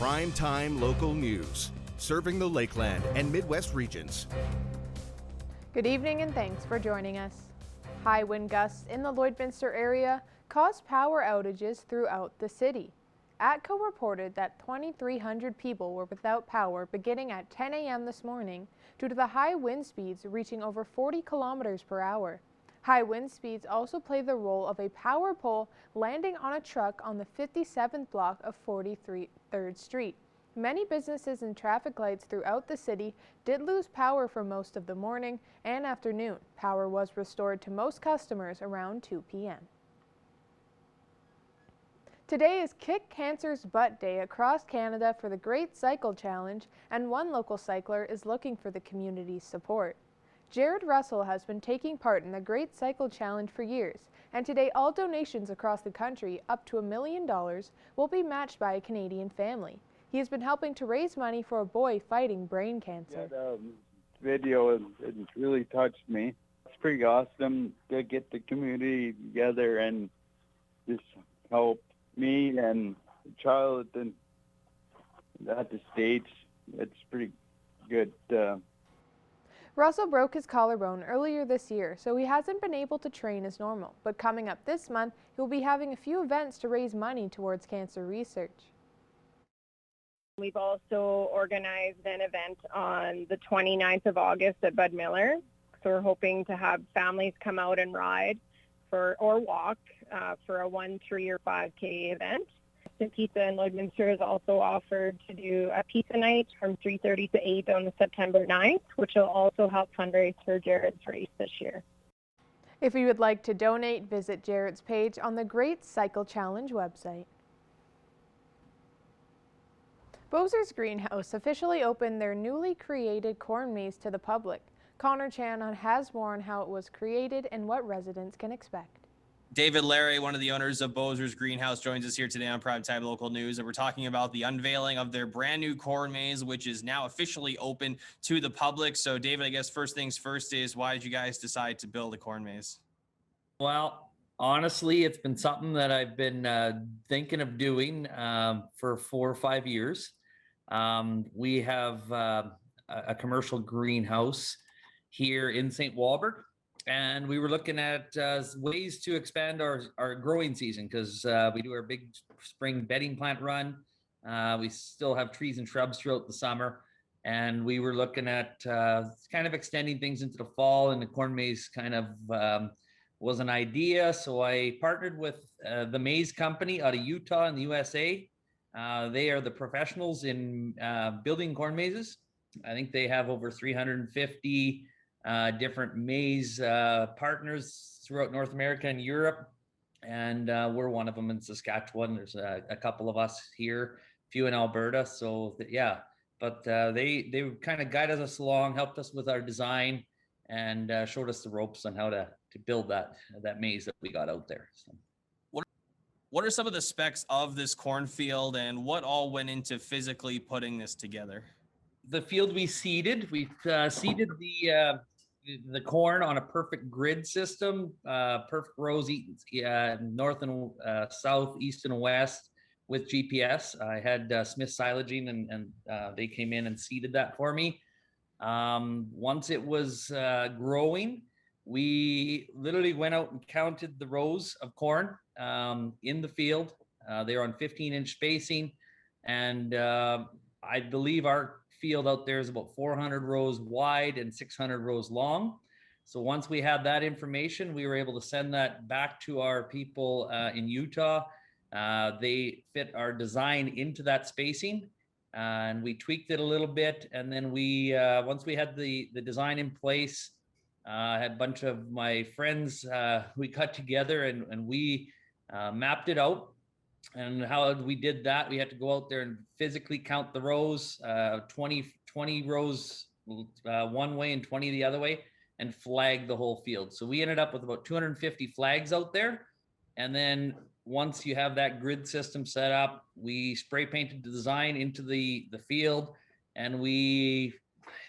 Primetime local news, serving the Lakeland and Midwest regions. Good evening and thanks for joining us. High wind gusts in the Lloydminster area caused power outages throughout the city. ATCO reported that 2,300 people were without power beginning at 10 a.m. this morning due to the high wind speeds reaching over 40 kilometers per hour. High wind speeds also play the role of a power pole landing on a truck on the 57th block of 43rd Street. Many businesses and traffic lights throughout the city did lose power for most of the morning and afternoon. Power was restored to most customers around 2 p.m. Today is Kick Cancer's Butt Day across Canada for the Great Cycle Challenge, and one local cycler is looking for the community's support. Jared Russell has been taking part in the Great Cycle Challenge for years, and today all donations across the country up to $1 million will be matched by a Canadian family. He has been helping to raise money for a boy fighting brain cancer. Yeah, the video it really touched me. It's pretty awesome to get the community together and just help me and the child and at the States. It's pretty good. Russell broke his collarbone earlier this year, so he hasn't been able to train as normal. But coming up this month, he will be having a few events to raise money towards cancer research. We've also organized an event on the 29th of August at Bud Miller. So we're hoping to have families come out and ride or walk for a 1, 3, or 5K event. Pizza in Lloydminster has also offered to do a pizza night from 3:30 to 8 on the September 9th, which will also help fundraise for Jared's race this year. If you would like to donate, visit Jared's page on the Great Cycle Challenge website. Boser's Greenhouse officially opened their newly created corn maze to the public. Connor Chan has more on how it was created and what residents can expect. David Larry, one of the owners of Boser's Greenhouse, joins us here today on Primetime Local News, and we're talking about the unveiling of their brand new corn maze, which is now officially open to the public. So, David, I guess first things first is, why did you guys decide to build a corn maze? Well, honestly, it's been something that I've been thinking of doing for 4 or 5 years. We have a commercial greenhouse here in St. Walburg. And we were looking at ways to expand our growing season because we do our big spring bedding plant run. We still have trees and shrubs throughout the summer. And we were looking at kind of extending things into the fall, and the corn maze kind of was an idea. So I partnered with the Maze Company out of Utah in the USA. They are the professionals in building corn mazes. I think they have over 350 different maze partners throughout North America and Europe, and we're one of them in Saskatchewan. There's a couple of us here, a few in Alberta. So yeah, but they kind of guided us along, helped us with our design, and showed us the ropes on how to build that maze that we got out there. So. What are some of the specs of this cornfield, and what all went into physically putting this together? The field we seeded the corn on a perfect grid system, perfect rows, north and south, east and west with GPS. I had Smith Silaging and they came in and seeded that for me. Once it was growing, we literally went out and counted the rows of corn in the field. They were on 15-inch spacing, and I believe our field out there is about 400 rows wide and 600 rows long. So once we had that information, we were able to send that back to our people in Utah. They fit our design into that spacing, and we tweaked it a little bit. And then we, once we had the design in place, I had a bunch of my friends, we got together and we mapped it out. And how we did that, we had to go out there and physically count the rows, 20 rows one way and 20 the other way, and flag the whole field. So we ended up with about 250 flags out there. And then once you have that grid system set up, we spray painted the design into the field, and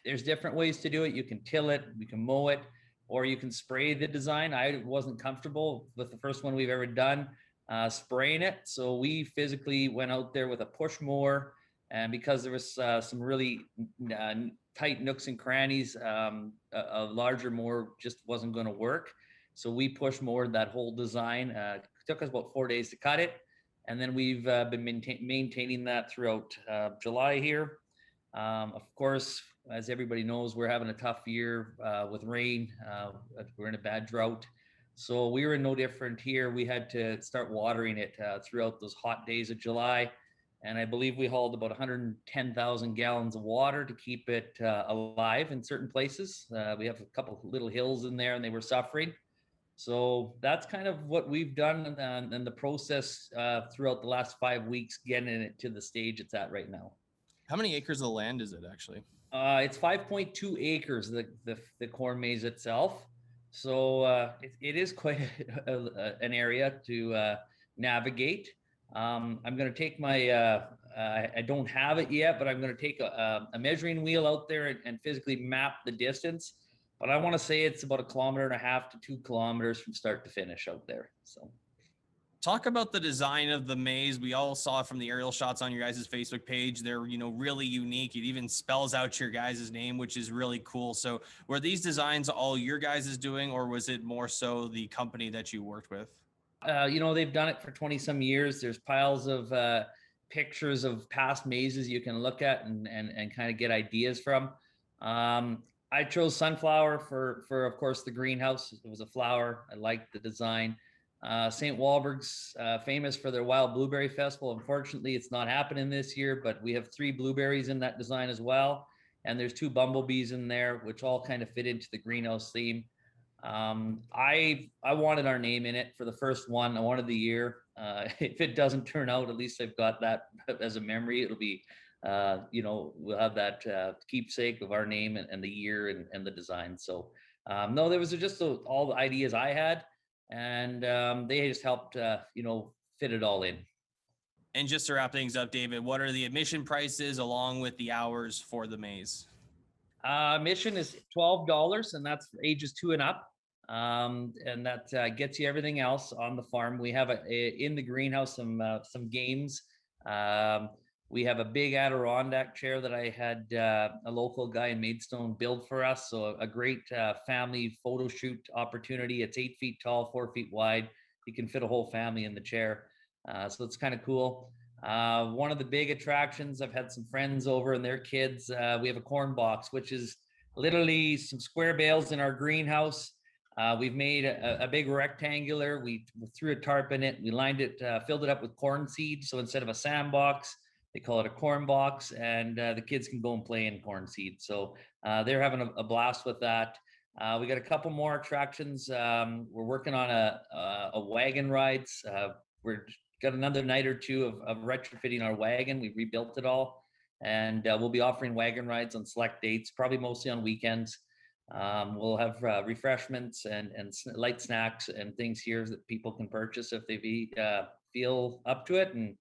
there's different ways to do it. You can till it, you can mow it, or you can spray the design. I wasn't comfortable with the first one we've ever done spraying it. So we physically went out there with a push mower And because there was some really tight nooks and crannies, a larger mower just wasn't going to work. So we pushed more that whole design. It took us about 4 days to cut it. And then we've been maintaining that throughout July here. Of course, as everybody knows, we're having a tough year with rain. We're in a bad drought. So we were no different here. We had to start watering it throughout those hot days of July. And I believe we hauled about 110,000 gallons of water to keep it alive in certain places. We have a couple little hills in there and they were suffering. So that's kind of what we've done and the process throughout the last 5 weeks, getting it to the stage it's at right now. How many acres of land is it actually? It's 5.2 acres, the corn maze itself. So it is quite an area to navigate. I'm going to take my, I don't have it yet, but I'm going to take a measuring wheel out there and physically map the distance. But I want to say it's about 1.5 kilometers to 2 kilometers from start to finish out there. So talk about the design of the maze. We all saw it from the aerial shots on your guys' Facebook page. They're, really unique. It even spells out your guys' name, which is really cool. So were these designs all your guys' doing, or was it more so the company that you worked with? They've done it for 20 some years. There's piles of pictures of past mazes you can look at and kind of get ideas from. I chose sunflower for of course the greenhouse. It was a flower. I liked the design. St. Walburg's famous for their wild blueberry festival. Unfortunately, it's not happening this year, but we have 3 blueberries in that design as well. And there's 2 bumblebees in there, which all kind of fit into the greenhouse theme. I wanted our name in it for the first one. I wanted the year. If it doesn't turn out, at least I've got that as a memory. It'll be, we'll have that keepsake of our name and the year and the design. So no, there was just all the ideas I had, and they just helped, fit it all in. And just to wrap things up, David, what are the admission prices along with the hours for the maze? Admission is $12, and that's for ages 2 and up. And that gets you everything else on the farm. We have in the greenhouse some games. We have a big Adirondack chair that I had a local guy in Maidstone build for us. So a great family photo shoot opportunity. It's 8 feet tall, 4 feet wide. You can fit a whole family in the chair. So it's kind of cool. One of the big attractions, I've had some friends over and their kids. We have a corn box, which is literally some square bales in our greenhouse. We've made a big rectangular. We threw a tarp in it. We lined it, filled it up with corn seed. So instead of a sandbox, they call it a corn box, and the kids can go and play in corn seed. So they're having a blast with that. We got a couple more attractions. We're working on a wagon rides. We're got another night or two of retrofitting our wagon. We rebuilt it all, and we'll be offering wagon rides on select dates, probably mostly on weekends. We'll have refreshments and light snacks and things here that people can purchase if they feel up to it. And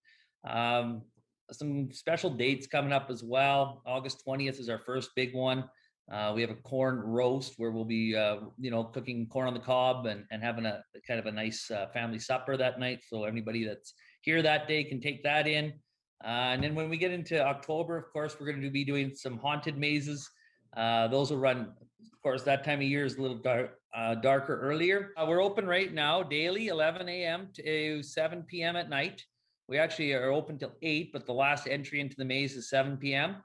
some special dates coming up as well. August 20th is our first big one. We have a corn roast where we'll be, cooking corn on the cob and having a kind of a nice family supper that night. So anybody that's here that day can take that in. And then when we get into October, of course, we're going to be doing some haunted mazes. Those will run, of course, that time of year is a little darker earlier. We're open right now daily, 11 a.m. to 7 p.m. at night. We actually are open till 8, but the last entry into the maze is 7 p.m.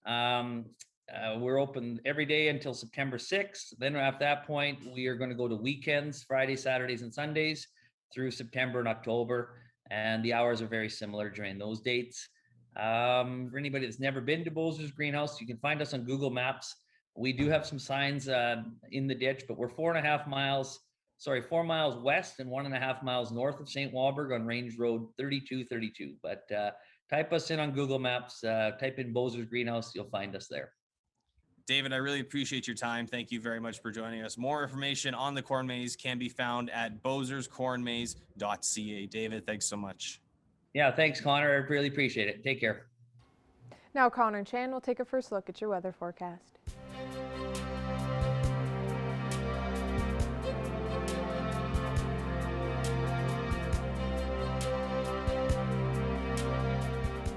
We're open every day until September 6th. Then at that point, we are going to go to weekends, Fridays, Saturdays, and Sundays through September and October. And the hours are very similar during those dates. For anybody that's never been to Boser's Greenhouse, you can find us on Google Maps. We do have some signs in the ditch, but we're 4 miles west and 1.5 miles north of St. Walburg on Range Road 3232. But type us in on Google Maps, type in Boser's Greenhouse, you'll find us there. David, I really appreciate your time. Thank you very much for joining us. More information on the corn maze can be found at boserscornmaze.ca. David, thanks so much. Yeah, thanks, Connor. I really appreciate it. Take care. Now, Connor and Chan will take a first look at your weather forecast.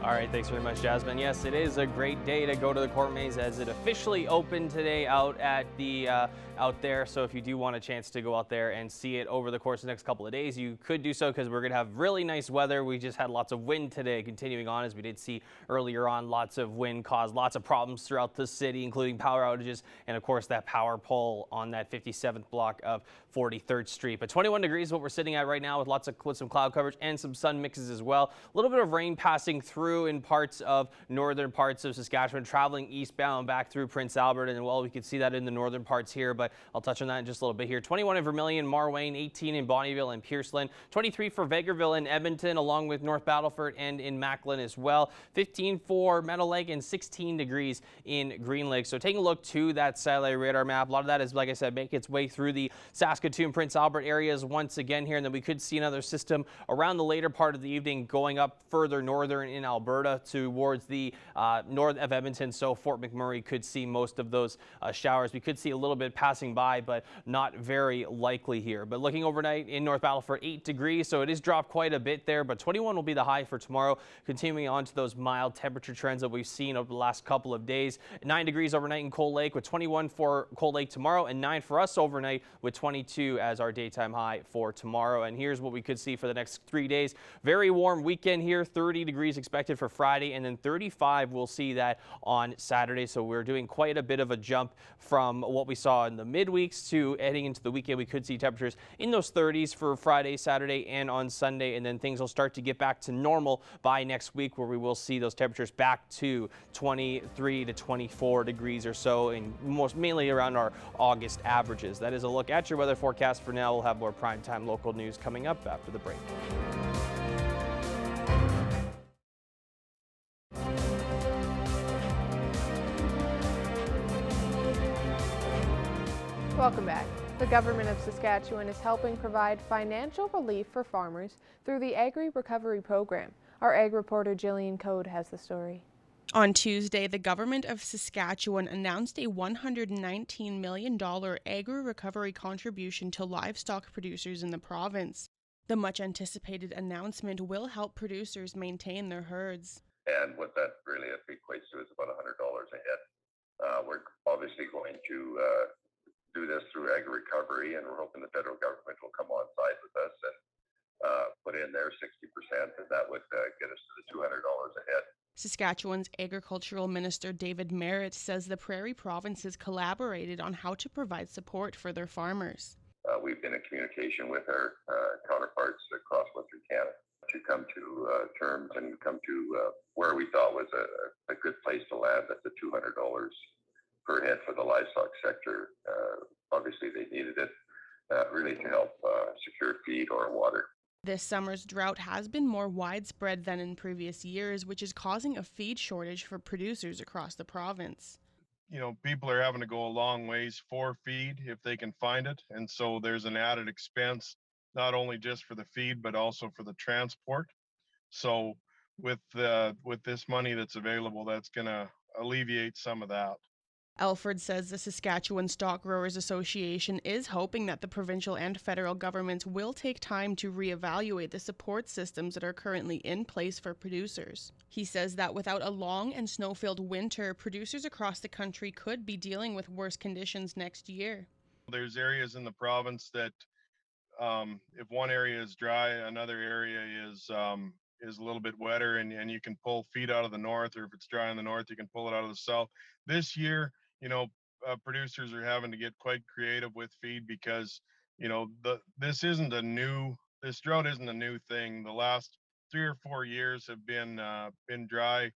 All right, thanks very much, Jasmine. Yes, it is a great day to go to the Court Maze as it officially opened today out at the out there. So if you do want a chance to go out there and see it over the course of the next couple of days, you could do so because we're going to have really nice weather. We just had lots of wind today, continuing on as we did see earlier on. Lots of wind caused lots of problems throughout the city, including power outages and, of course, that power pole on that 57th block of 43rd Street. But 21 degrees is what we're sitting at right now with some cloud coverage and some sun mixes as well. A little bit of rain passing through in parts of northern parts of Saskatchewan, traveling eastbound back through Prince Albert, and well, we can see that in the northern parts here, but I'll touch on that in just a little bit here. 21 in Vermilion, Marwayne, 18 in Bonnyville and Pearceland, 23 for Vegreville and Edmonton, along with North Battleford and in Macklin as well, 15 for Meadow Lake and 16 degrees in Green Lake. So taking a look to that satellite radar map, a lot of that is, like I said, make its way through the Saskatoon, Prince Albert areas once again here, and then we could see another system around the later part of the evening going up further northern in Alberta towards the north of Edmonton. So Fort McMurray could see most of those showers. We could see a little bit passing by, but not very likely here. But looking overnight in North Battleford, 8 degrees, so it is dropped quite a bit there, but 21 will be the high for tomorrow, continuing on to those mild temperature trends that we've seen over the last couple of days. 9 degrees overnight in Cold Lake with 21 for Cold Lake tomorrow, and 9 for us overnight with 22 as our daytime high for tomorrow. And here's what we could see for the next 3 days. Very warm weekend here, 30 degrees expected for Friday, and then 35 we'll see that on Saturday. So we're doing quite a bit of a jump from what we saw in the midweeks to heading into the weekend. We could see temperatures in those 30s for Friday, Saturday, and on Sunday, and then things will start to get back to normal by next week, where we will see those temperatures back to 23 to 24 degrees or so, and mainly around our August averages. That is a look at your weather forecast for now. We'll have more primetime local news coming up after the break. Welcome back. The government of Saskatchewan is helping provide financial relief for farmers through the Agri Recovery Program. Our Ag reporter Jillian Code has the story. On Tuesday, the government of Saskatchewan announced a $119 million agri-recovery contribution to livestock producers in the province. The much-anticipated announcement will help producers maintain their herds. And what that really equates to is about $100 a head. We're obviously going to do this through agri-recovery, and we're hoping the federal government will come on side with us and put in their 60%, and that would get us to the $200 a head. Saskatchewan's Agricultural Minister David Merritt says the Prairie provinces collaborated on how to provide support for their farmers. We've been in communication with our counterparts across Western Canada to come to terms and come to where we thought was a good place to land at the $200 per head for the livestock sector. Obviously, they needed it really to help secure feed or water. This summer's drought has been more widespread than in previous years, which is causing a feed shortage for producers across the province. You know, people are having to go a long ways for feed if they can find it. And so there's an added expense, not only just for the feed, but also for the transport. So with this money that's available, that's going to alleviate some of that. Alford says the Saskatchewan Stock Growers Association is hoping that the provincial and federal governments will take time to reevaluate the support systems that are currently in place for producers. He says that without a long and snow-filled winter, producers across the country could be dealing with worse conditions next year. There's areas in the province that if one area is dry, another area is a little bit wetter, and you can pull feed out of the north, or if it's dry in the north, you can pull it out of the south. This year, you know, producers are having to get quite creative with feed because, you know, this drought isn't a new thing. The last 3 or 4 years have been dry,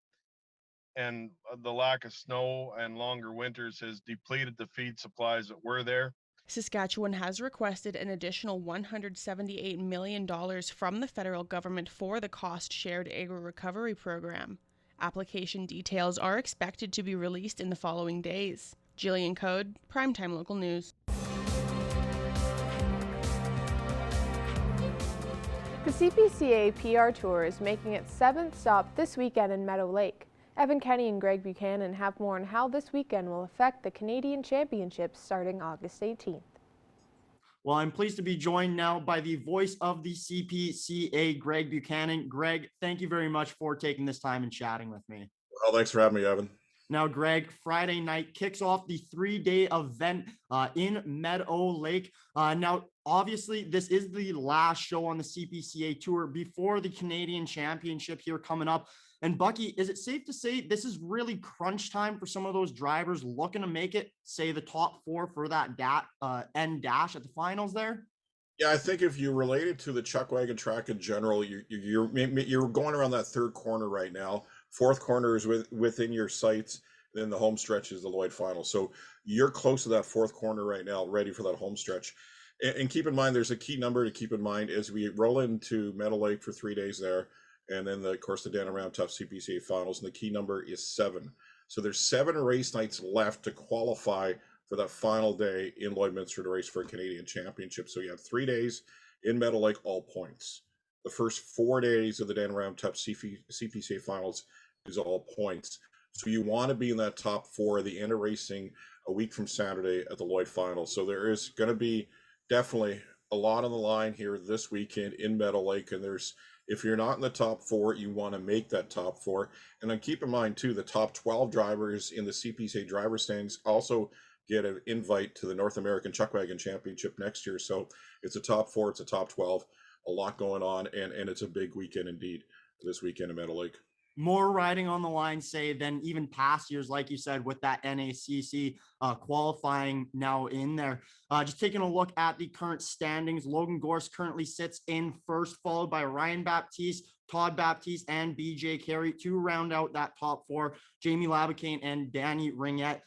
and the lack of snow and longer winters has depleted the feed supplies that were there. Saskatchewan has requested an additional $178 million from the federal government for the cost-shared agri-recovery program. Application details are expected to be released in the following days. Jillian Code, Primetime Local News. The CPCA PR Tour is making its 7th stop this weekend in Meadow Lake. Evan Kenny and Greg Buchanan have more on how this weekend will affect the Canadian Championships starting August 18th. Well, I'm pleased to be joined now by the voice of the CPCA, Greg Buchanan. Greg, thank you very much for taking this time and chatting with me. Well, thanks for having me, Evan. Now, Greg, Friday night kicks off the 3-day event in Meadow Lake. Now, obviously, this is the last show on the CPCA tour before the Canadian Championship here coming up. And Bucky, is it safe to say this is really crunch time for some of those drivers looking to make it, say, the top 4 for that end dash at the finals there? Yeah, I think if you relate it to the chuck wagon track in general, you're going around that third corner right now. Fourth corner is within your sights. Then the home stretch is the Lloyd final. So you're close to that fourth corner right now, ready for that home stretch. And keep in mind, there's a key number to keep in mind as we roll into Meadow Lake for 3 days there. And then, of course, the Dan Around Tough CPCA finals. And the key number is 7. So there's 7 race nights left to qualify for that final day in Lloydminster to race for a Canadian Championship. So you have 3 days in Meadow Lake, all points. The first 4 days of the Dan Around Tough CPCA finals is all points. So you want to be in that top 4 at the end of racing a week from Saturday at the Lloyd final. So there is going to be definitely a lot on the line here this weekend in Meadow Lake. And if you're not in the top 4, you want to make that top 4. And then keep in mind too, the top 12 drivers in the CPCA driver standings also get an invite to the North American Chuck Wagon Championship next year. So it's a top 4, it's a top 12, a lot going on, and it's a big weekend indeed this weekend in Meadow Lake. More riding on the line, say, than even past years, like you said, with that NACC qualifying now in there. Just taking a look at the current standings, Logan Gorse currently sits in first, followed by Ryan Baptiste, Todd Baptiste, and BJ Carey to round out that top 4. Jamie Labicane and Danny Ringette.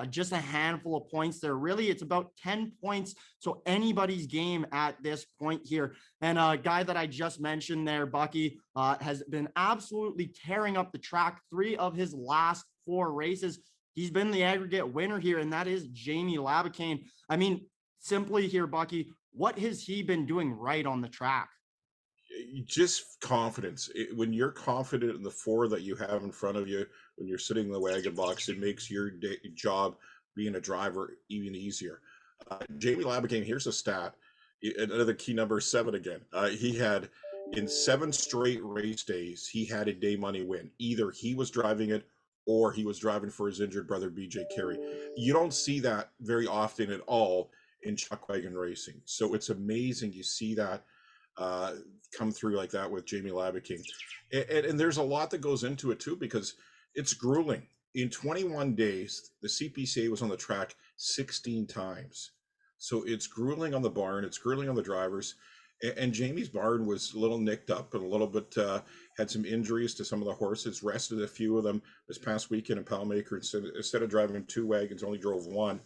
Just a handful of points there. Really, it's about 10 points. So anybody's game at this point here. And a guy that I just mentioned there, Bucky, has been absolutely tearing up the track. 3 of his last 4 races. He's been the aggregate winner here, and that is Jamie Labicane. I mean, simply here, Bucky, what has he been doing right on the track? Just confidence. When you're confident in the 4 that you have in front of you, when you're sitting in the wagon box, it makes your job being a driver even easier. Jamie Labicane, here's a stat. Another key number, 7 again. He had, in 7 straight race days, he had a day money win. Either he was driving it or he was driving for his injured brother, BJ Carey. You don't see that very often at all in chuck wagon racing. So it's amazing you see that come through like that with Jamie Labicane. And there's a lot that goes into it too, because it's grueling. In 21 days, the CPCA was on the track 16 times. So it's grueling on the barn, it's grueling on the drivers. And Jamie's barn was a little nicked up and a little bit, had some injuries to some of the horses, rested a few of them this past weekend in Palmaker. Instead of driving 2 wagons, only drove 1.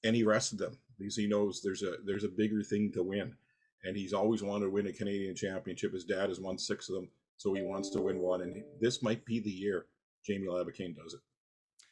And he rested them because he knows there's a bigger thing to win. And he's always wanted to win a Canadian Championship. His dad has won 6 of them, so he wants to win 1. And this might be the year Jamie Labicane does it.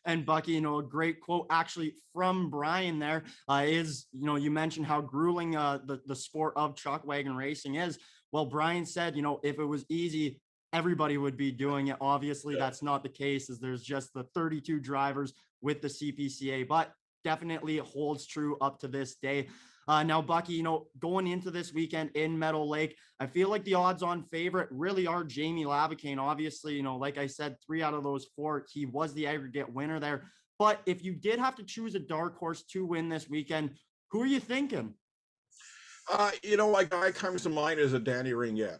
And Bucky, a great quote actually from Brian there is, you mentioned how grueling the sport of chuck wagon racing is. Well, Brian said, if it was easy, everybody would be doing it. Obviously, that's not the case, as there's just the 32 drivers with the CPCA, but definitely holds true up to this day. Now, Bucky, going into this weekend in Meadow Lake, I feel like the odds-on favorite really are Jamie Labicane. Obviously, like I said, 3 out of those 4, he was the aggregate winner there. But if you did have to choose a dark horse to win this weekend, who are you thinking? A guy comes to mind is a Danny Ringette.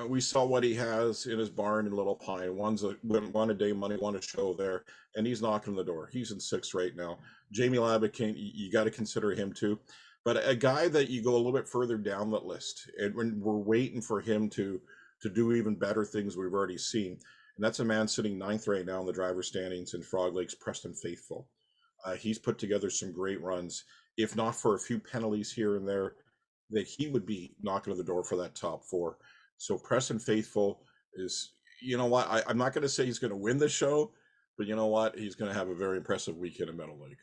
We saw what he has in his barn in Little Pine. Won a day money, won a show there, and he's knocking on the door. He's in 6th right now. Jamie Labicane, you got to consider him too. But a guy that you go a little bit further down that list, and when we're waiting for him to do even better things we've already seen, and that's a man sitting 9th right now in the driver's standings in Frog Lakes, Preston Faithful. He's put together some great runs. If not for a few penalties here and there, that he would be knocking on the door for that top 4. So Preston Faithful is, I'm not going to say he's going to win the show, but you know what? He's going to have a very impressive weekend in Meadow Lake.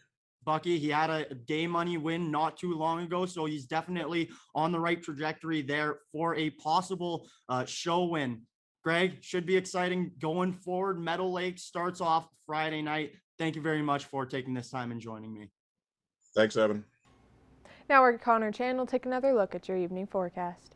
Bucky, he had a day money win not too long ago, so he's definitely on the right trajectory there for a possible show win. Greg, should be exciting going forward. Meadow Lake starts off Friday night. Thank you very much for taking this time and joining me. Thanks, Evan. Now we're Connor Chan will take another look at your evening forecast.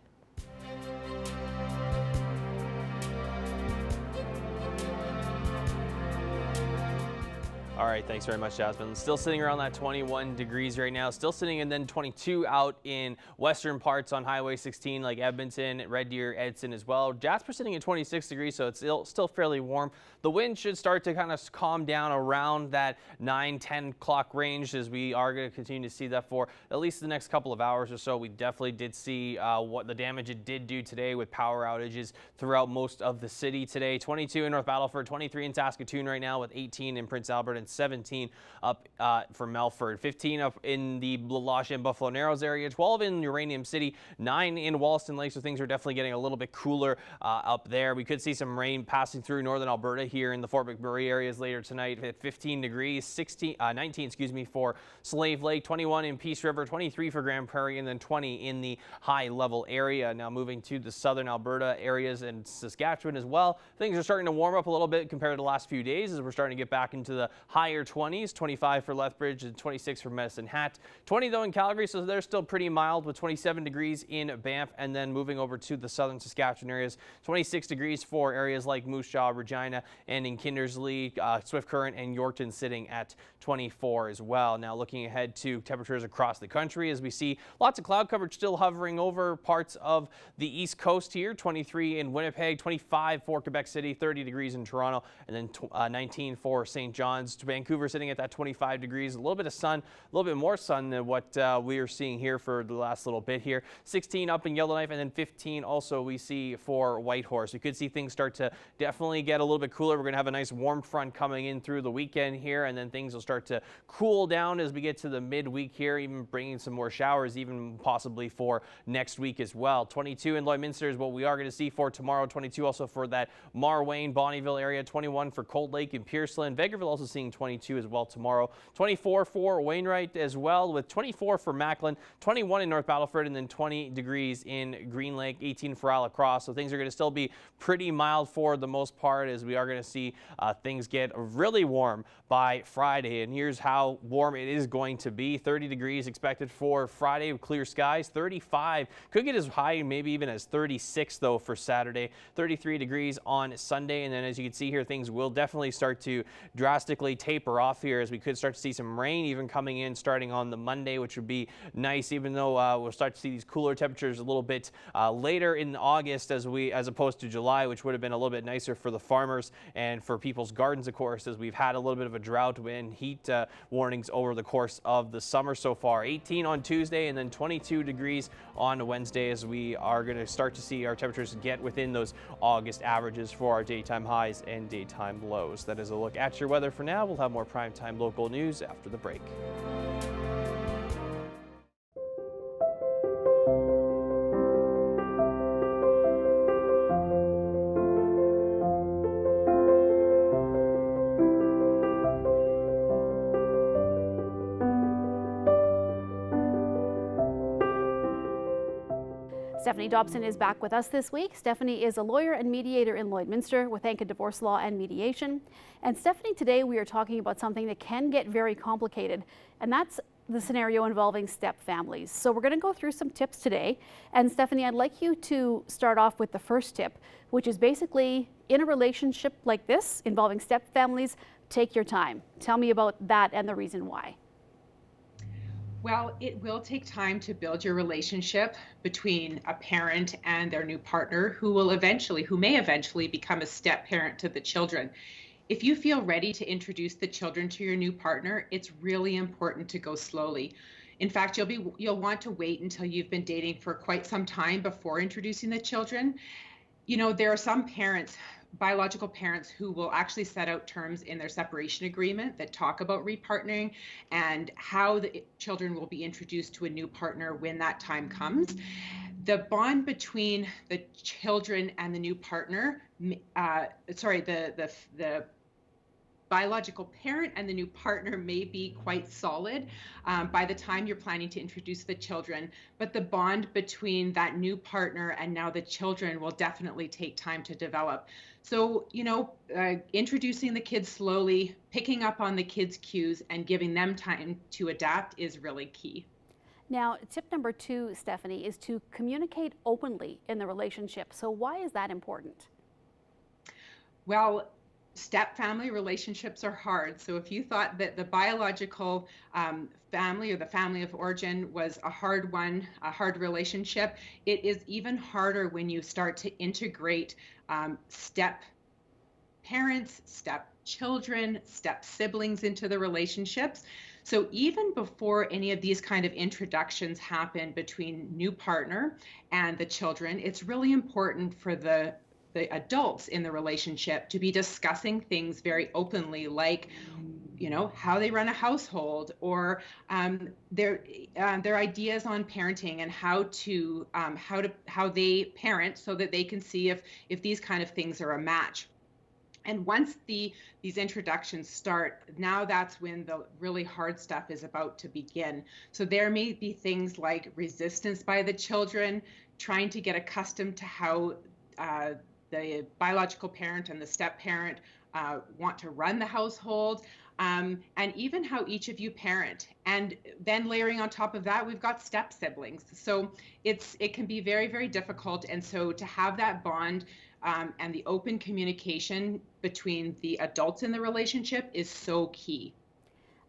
All right, thanks very much, Jasmine. Still sitting around that 21 degrees right now. Still sitting and then 22 out in western parts on Highway 16 like Edmonton, Red Deer, Edson as well. Jasper sitting at 26 degrees, so it's still fairly warm. The wind should start to kind of calm down around that 9-10 o'clock range, as we are going to continue to see that for at least the next couple of hours or so. We definitely did see what the damage it did do today with power outages throughout most of the city today. 22 in North Battleford, 23 in Saskatoon right now, with 18 in Prince Albert and 17 up for Melford, 15 up in the Losh and Buffalo Narrows area, 12 in Uranium City, 9 in Wollaston Lake, so things are definitely getting a little bit cooler up there. We could see some rain passing through northern Alberta here in the Fort McMurray areas later tonight at 15 degrees, 19 for Slave Lake, 21 in Peace River, 23 for Grand Prairie, and then 20 in the high level area. Now moving to the southern Alberta areas and Saskatchewan as well, things are starting to warm up a little bit compared to the last few days, as we're starting to get back into the higher 20s, 25 for Lethbridge and 26 for Medicine Hat. 20 though in Calgary, so they're still pretty mild with 27 degrees in Banff, and then moving over to the southern Saskatchewan areas, 26 degrees for areas like Moose Jaw, Regina, and in Kindersley, Swift Current, and Yorkton sitting at 24 as well. Now looking ahead to temperatures across the country, as we see lots of cloud coverage still hovering over parts of the east coast here, 23 in Winnipeg, 25 for Quebec City, 30 degrees in Toronto, and then 19 for St. John's. Vancouver sitting at that 25 degrees, a little bit of sun, a little bit more sun than what we are seeing here for the last little bit here. 16 up in Yellowknife, and then 15 also we see for Whitehorse. We could see things start to definitely get a little bit cooler. We're going to have a nice warm front coming in through the weekend here, and then things will start to cool down as we get to the midweek here, even bringing some more showers, even possibly for next week as well. 22 in Lloydminster is what we are going to see for tomorrow. 22 also for that Marwayne, Bonnyville area. 21 for Cold Lake and Pierceland. Vegreville also seeing 22 as well tomorrow. 24 for Wainwright as well, with 24 for Macklin, 21 in North Battleford, and then 20 degrees in Green Lake, 18 for Alacross. So things are going to still be pretty mild for the most part, as we are going to see things get really warm by Friday. And here's how warm it is going to be. 30 degrees expected for Friday with clear skies. 35 could get as high, maybe even as 36 though for Saturday. 33 degrees on Sunday, and then as you can see here, things will definitely start to drastically taper off here, as we could start to see some rain even coming in starting on the Monday, which would be nice, even though we'll start to see these cooler temperatures a little bit later in August as opposed to July, which would have been a little bit nicer for the farmers and for people's gardens, of course, as we've had a little bit of a drought and heat warnings over the course of the summer so far. 18 on Tuesday, and then 22 degrees on Wednesday, as we are going to start to see our temperatures get within those August averages for our daytime highs and daytime lows. That is a look at your weather for now. We'll have more primetime local news after the break. Stephanie Dobson is back with us this week. Stephanie is a lawyer and mediator in Lloydminster with Anka Divorce Law and Mediation. And Stephanie, today we are talking about something that can get very complicated, and that's the scenario involving step families. So we're going to go through some tips today. And Stephanie, I'd like you to start off with the first tip, which is basically, in a relationship like this involving step families, take your time. Tell me about that and the reason why. Well, it will take time to build your relationship between a parent and their new partner who may eventually become a step parent to the children. If you feel ready to introduce the children to your new partner, it's really important to go slowly. In fact, you'll want to wait until you've been dating for quite some time before introducing the children. You know, there are some parents, biological parents, who will actually set out terms in their separation agreement that talk about repartnering and how the children will be introduced to a new partner when that time comes. The bond between the children and the new partner, the biological parent and the new partner may be quite solid by the time you're planning to introduce the children, but the bond between that new partner and now the children will definitely take time to develop. So, you know, introducing the kids slowly, picking up on the kids' cues and giving them time to adapt is really key. Now, tip number 2, Stephanie, is to communicate openly in the relationship. So why is that important? Well, step-family relationships are hard. So if you thought that the biological family or the family of origin was a hard one, a hard relationship, it is even harder when you start to integrate step parents, step children, step siblings into the relationships. So even before any of these kind of introductions happen between new partner and the children, it's really important for the adults in the relationship to be discussing things very openly, like, you know, how they run a household, or their ideas on parenting and how they parent, so that they can see if these kind of things are a match. And once these introductions start, now that's when the really hard stuff is about to begin. So there may be things like resistance by the children, trying to get accustomed to how the biological parent and the step parent want to run the household, and even how each of you parent. And then layering on top of that, we've got step siblings. So it can be very, very difficult. And so to have that bond and the open communication between the adults in the relationship is so key.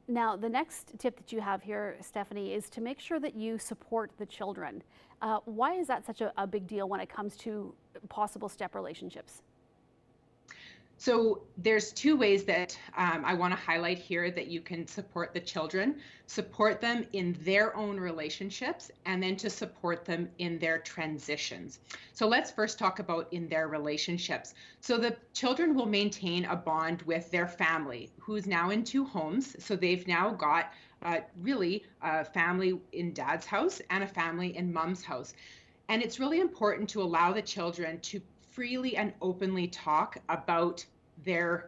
Now, the next tip that you have here, Stephanie, is to make sure that you support the children. Why is that such a big deal when it comes to possible step relationships? So there's 2 ways that I want to highlight here that you can support the children: support them in their own relationships, and then to support them in their transitions. So let's first talk about in their relationships. So the children will maintain a bond with their family, who's now in 2 homes. So they've now got really a family in dad's house and a family in mom's house. And it's really important to allow the children to freely and openly talk about the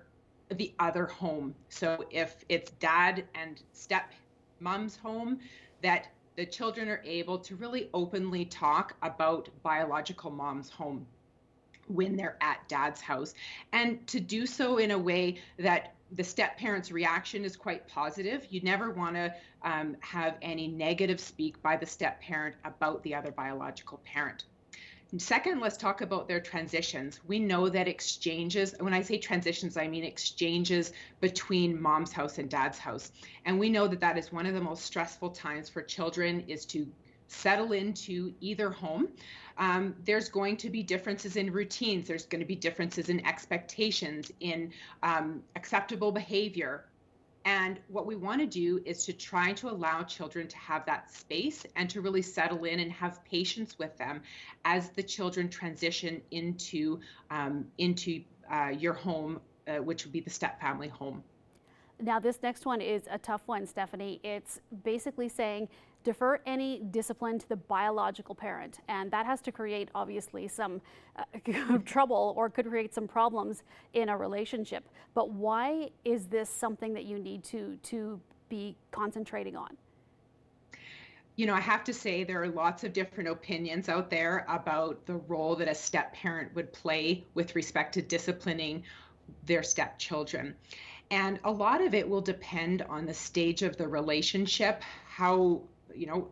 other home. So if it's dad and step mom's home, that the children are able to really openly talk about biological mom's home when they're at dad's house, and to do so in a way that the step parent's reaction is quite positive. You never want to have any negative speak by the step parent about the other biological parent. Second, let's talk about their transitions. We know that exchanges, when I say transitions, I mean exchanges between mom's house and dad's house. And we know that that is one of the most stressful times for children, is to settle into either home. There's going to be differences in routines. There's going to be differences in expectations, in acceptable behavior. And what we want to do is to try to allow children to have that space and to really settle in and have patience with them as the children transition into your home, which would be the step family home. Now, this next one is a tough one, Stephanie. It's basically saying defer any discipline to the biological parent, and that has to create obviously some trouble, or could create some problems in a relationship. But why is this something that you need to be concentrating on? You know, I have to say there are lots of different opinions out there about the role that a step parent would play with respect to disciplining their stepchildren. And a lot of it will depend on the stage of the relationship, how, you know,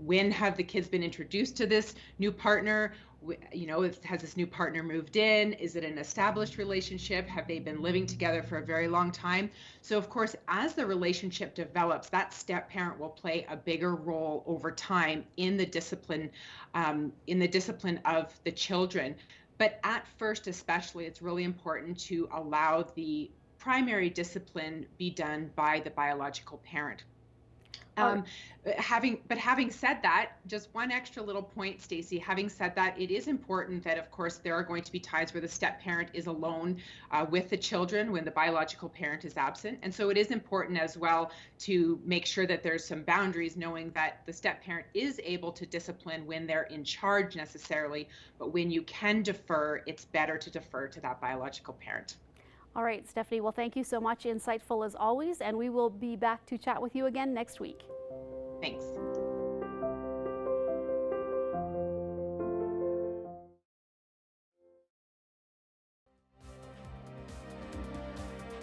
when have the kids been introduced to this new partner? You know, has this new partner moved in? Is it an established relationship? Have they been living together for a very long time? So of course, as the relationship develops, that step parent will play a bigger role over time in the discipline of the children. But at first, especially, it's really important to allow the primary discipline be done by the biological parent. Having said that, just one extra little point, Stacey, having said that, it is important that, of course, there are going to be times where the step parent is alone with the children when the biological parent is absent. And so it is important as well to make sure that there's some boundaries, knowing that the step parent is able to discipline when they're in charge necessarily, but when you can defer, it's better to defer to that biological parent. All right, Stephanie, well, thank you so much. Insightful as always, and we will be back to chat with you again next week. Thanks.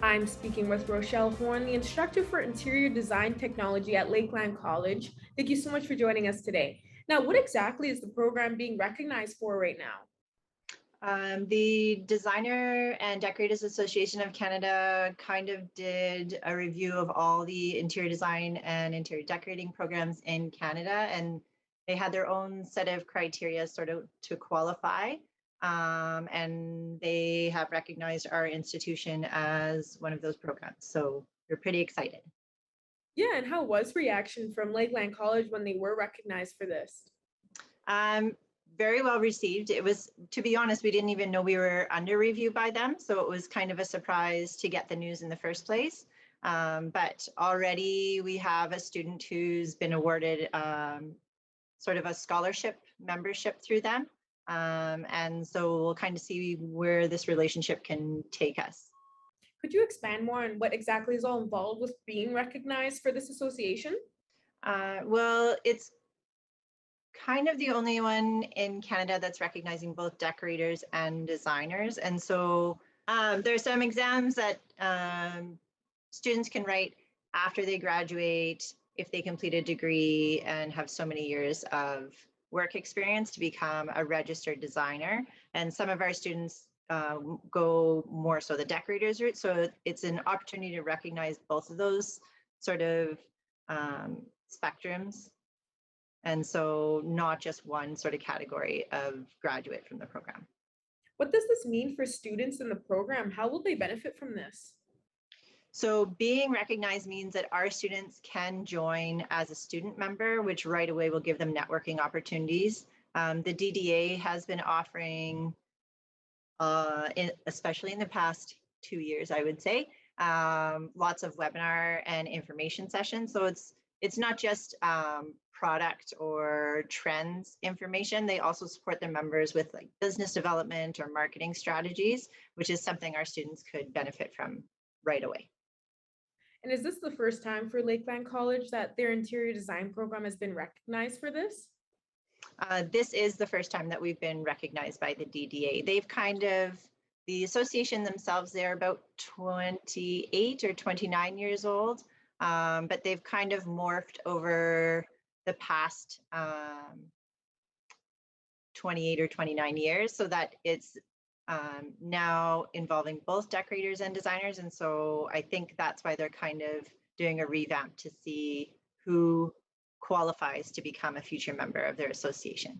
I'm speaking with Rochelle Horn, the instructor for Interior Design Technology at Lakeland College, Thank you so much for joining us today. Now, what exactly is the program being recognized for right now? The Designer and Decorators Association of Canada kind of did a review of all the interior design and interior decorating programs in Canada, and they had their own set of criteria sort of to qualify. And they have recognized our institution as one of those programs. So we're pretty excited. Yeah, and how was reaction from Lakeland College when they were recognized for this? Very well received. It was, to be honest, we didn't even know we were under review by them. So it was kind of a surprise to get the news in the first place. But already we have a student who's been awarded sort of a scholarship membership through them. And so we'll kind of see where this relationship can take us. Could you expand more on what exactly is all involved with being recognized for this association? Well, it's kind of the only one in Canada that's recognizing both decorators and designers. And so there's some exams that students can write after they graduate if they complete a degree and have so many years of work experience to become a registered designer. And some of our students go more so the decorators route. So it's an opportunity to recognize both of those sort of spectrums. And so not just one sort of category of graduate from the program. What does this mean for students in the program? How will they benefit from this? So being recognized means that our students can join as a student member, which right away will give them networking opportunities. The DDA has been offering, especially in the past 2 years, I would say, lots of webinar and information sessions. So it's not just product or trends information. They also support their members with like business development or marketing strategies, which is something our students could benefit from right away. And is this the first time for Lakeland College that their interior design program has been recognized for this? This is the first time that we've been recognized by the DDA. They've kind of, the association themselves, they're about 28 or 29 years old, but they've kind of morphed over the past 28 or 29 years so that it's now involving both decorators and designers. And so I think that's why they're kind of doing a revamp to see who qualifies to become a future member of their association.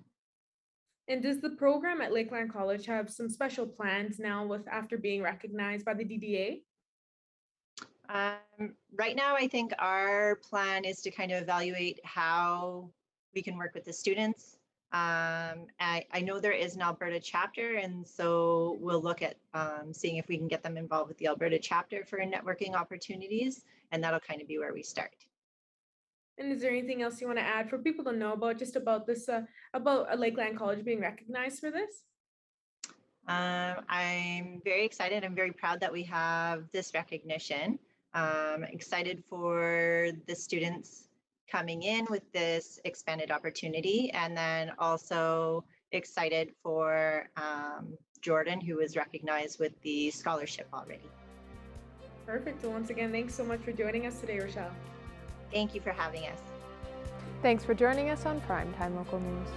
And does the program at Lakeland College have some special plans now after being recognized by the DDA? Right now, I think our plan is to kind of evaluate how we can work with the students. I know there is an Alberta chapter, and so we'll look at seeing if we can get them involved with the Alberta chapter for networking opportunities, and that'll kind of be where we start. And is there anything else you want to add for people to know about this, about Lakeland College being recognized for this? I'm very excited. I'm very proud that we have this recognition. Excited for the students coming in with this expanded opportunity, and then also excited for Jordan, who was recognized with the scholarship already. Perfect. Well, once again, thanks so much for joining us today, Rochelle. Thank you for having us. Thanks for joining us on Primetime Local News.